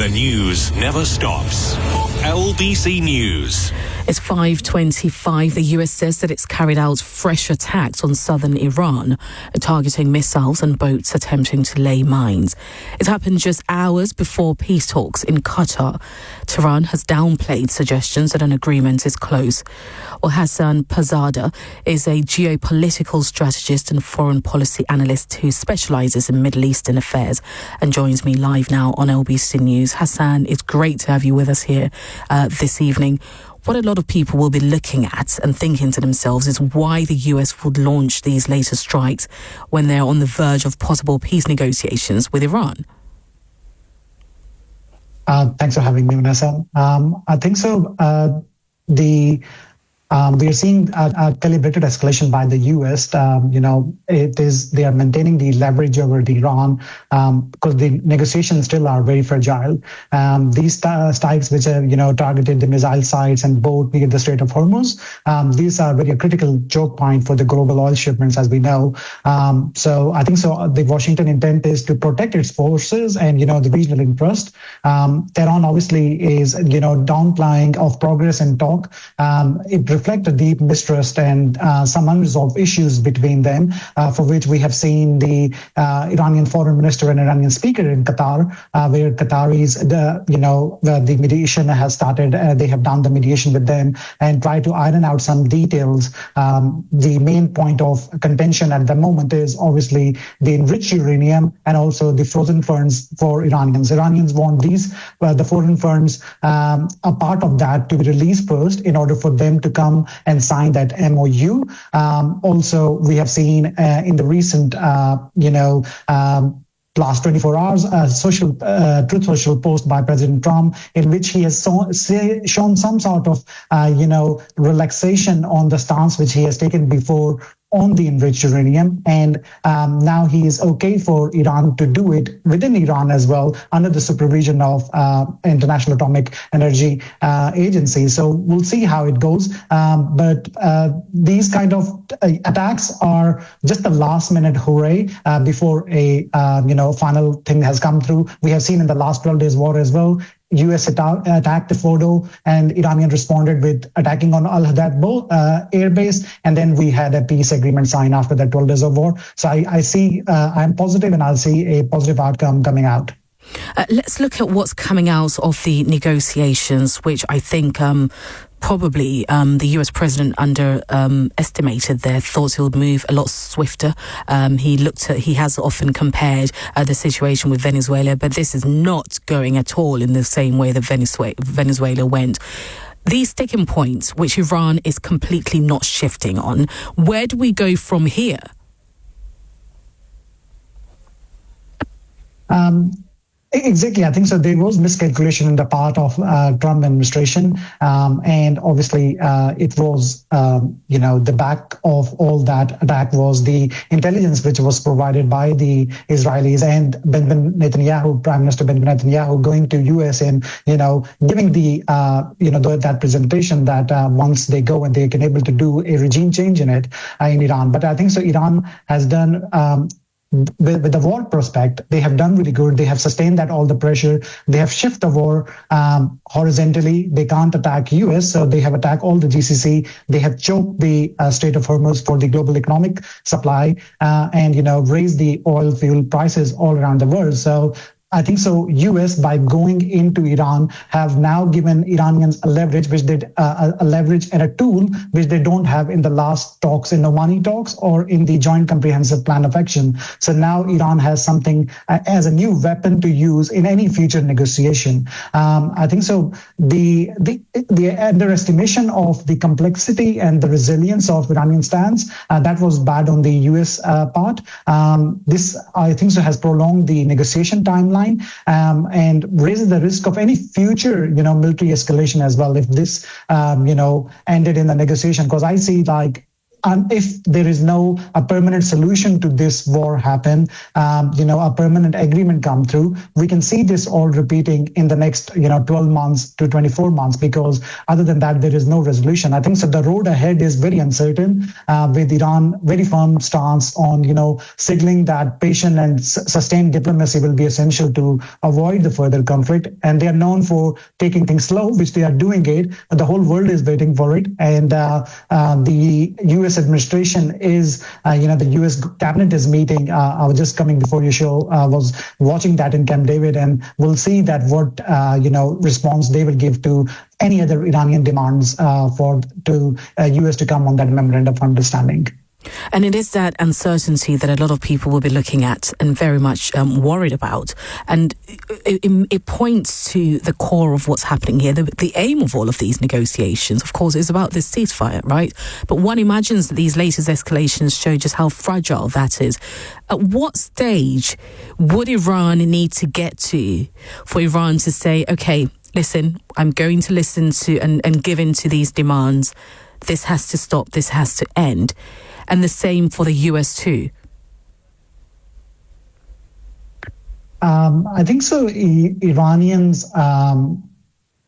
The news never stops. LBC News. It's 5:25. The US says that it's carried out fresh attacks on southern Iran, targeting missiles and boats attempting to lay mines. It happened just hours before peace talks in Qatar. Tehran has downplayed suggestions that an agreement is close. Well, Hassan Pazada is a geopolitical strategist and foreign policy analyst who specializes in Middle Eastern affairs and joins me live now on LBC News. Hassan, it's great to have you with us here this evening. What a lot of people will be looking at and thinking to themselves is why the US would launch these later strikes when they're on the verge of possible peace negotiations with Iran. Thanks for having me, Vanessa. I think so. We are seeing a calibrated escalation by the U.S. They are maintaining the leverage over Iran because the negotiations still are very fragile. These strikes, which are targeted the missile sites and both near the Strait of Hormuz, these are very critical choke point for the global oil shipments, as we know. So I think so. The Washington intent is to protect its forces and the regional interest. Tehran obviously is downplaying of progress and talk. It reflect a deep mistrust and some unresolved issues between them, for which we have seen the Iranian foreign minister and Iranian speaker in Qatar, where Qataris, the mediation has started. They have done the mediation with them and try to iron out some details. The main point of contention at the moment is obviously the enriched uranium and also the frozen funds for Iranians. Iranians want these, the foreign funds, a part of that to be released first in order for them to come and sign that MOU. Also, we have seen in the recent, last 24 hours, a Truth Social post by President Trump, in which he has shown some sort of, relaxation on the stance which he has taken before on the enriched uranium, and now he is okay for Iran to do it within Iran as well under the supervision of International Atomic Energy Agency. So we'll see how it goes. But these kind of attacks are just the last minute hooray before a final thing has come through. We have seen in the last 12 days war as well. U.S. attacked the Fordo, and Iranian responded with attacking on Al-Hadad airbase, and then we had a peace agreement signed after that 12 days of war. So I see, I'm positive, and I'll see a positive outcome coming out. Let's look at what's coming out of the negotiations, which I think probably the US president underestimated their thoughts. He would move a lot swifter. He has often compared the situation with Venezuela, but this is not going at all in the same way that Venezuela went. These sticking points, which Iran is completely not shifting on, where do we go from here? Exactly. I think so. There was miscalculation in the part of Trump administration. And obviously, it was, the back of all that attack was the intelligence which was provided by the Israelis and Benjamin Netanyahu, Prime Minister Benjamin Netanyahu, going to U.S. and, giving that presentation that once they go and they can able to do a regime change in it in Iran. But I think so. Iran has done with the war prospect, they have done really good. They have sustained that all the pressure. They have shifted the war horizontally. They can't attack US, so they have attacked all the GCC. They have choked the Strait of Hormuz for the global economic supply, and raised the oil fuel prices all around the world. So I think so. US, by going into Iran, have now given Iranians a leverage, a leverage and a tool which they don't have in the last talks, in Omani talks, or in the Joint Comprehensive Plan of Action. So now Iran has something as a new weapon to use in any future negotiation. I think so. The underestimation of the complexity and the resilience of Iranian stance, that was bad on the US part. This, I think so, has prolonged the negotiation timeline. And raises the risk of any future, military escalation as well if this, ended in the negotiation. Because I see if there is a permanent solution to this war happen, a permanent agreement come through, we can see this all repeating in the next 12 months to 24 months, because other than that there is no resolution. I think so the road ahead is very uncertain, with Iran very firm stance on signaling that patient and sustained diplomacy will be essential to avoid the further conflict, and they are known for taking things slow, which they are doing it, but the whole world is waiting for it. And the U.S. administration is, the U.S. cabinet is meeting. I was just coming before your show, was watching that in Camp David, and we'll see that what response they will give to any other Iranian demands for U.S. to come on that memorandum of understanding. And it is that uncertainty that a lot of people will be looking at and very much worried about. And it points to the core of what's happening here. The aim of all of these negotiations, of course, is about this ceasefire, right? But one imagines that these latest escalations show just how fragile that is. At what stage would Iran need to get to for Iran to say, okay, listen, I'm going to listen to and give in to these demands. This has to stop. This has to end. And the same for the US too. I think so. Iranians,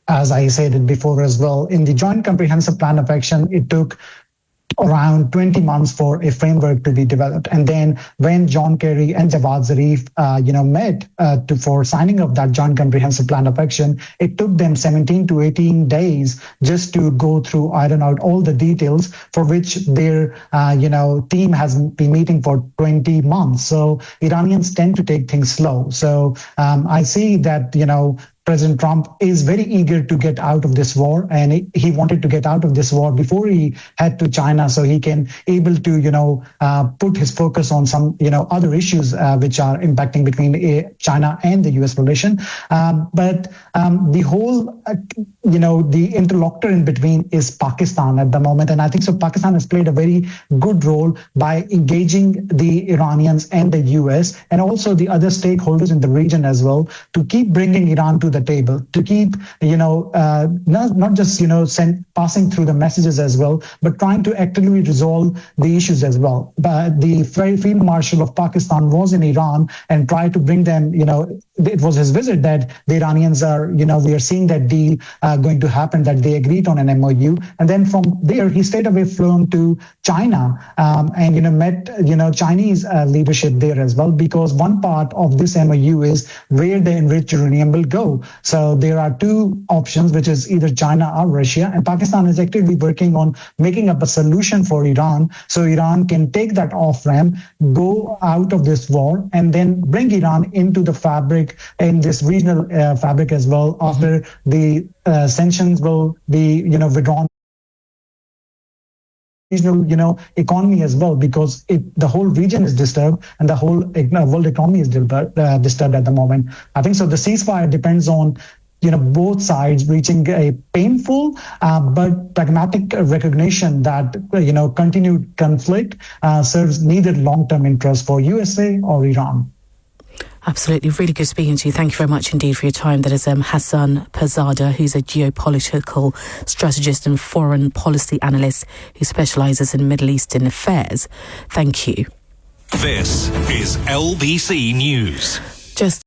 as I said it before as well, in the Joint Comprehensive Plan of Action, it took around 20 months for a framework to be developed. And then when John Kerry and Javad Zarif, met for signing of that Joint Comprehensive Plan of Action, it took them 17 to 18 days just to go through, iron out all the details, for which their, team has been meeting for 20 months. So Iranians tend to take things slow. So I see that, President Trump is very eager to get out of this war, and he wanted to get out of this war before he head to China, so he can able to put his focus on some other issues which are impacting between China and the U.S. relation. But the whole the interlocutor in between is Pakistan at the moment, and I think so Pakistan has played a very good role by engaging the Iranians and the U.S. and also the other stakeholders in the region as well, to keep bringing Iran to the table, to keep, not just, passing through the messages as well, but trying to actively resolve the issues as well. But the Field Marshal of Pakistan was in Iran and tried to bring them, it was his visit that the Iranians are, we are seeing that deal going to happen, that they agreed on an MOU. And then from there, he stayed away, flown to China and, met, Chinese leadership there as well, because one part of this MOU is where the enriched uranium will go. So there are two options, which is either China or Russia, and Pakistan is actively working on making up a solution for Iran, so Iran can take that off-ramp, go out of this war, and then bring Iran into the fabric, in this regional fabric as well, after the sanctions will be, withdrawn. Regional, economy as well, because the whole region is disturbed and the whole world economy is disturbed at the moment. I think so. The ceasefire depends on both sides reaching a painful but pragmatic recognition that continued conflict serves neither long-term interest for USA or Iran. Absolutely. Really good speaking to you. Thank you very much indeed for your time. That is Hassan Perzada, who's a geopolitical strategist and foreign policy analyst who specialises in Middle Eastern affairs. Thank you. This is LBC News. Just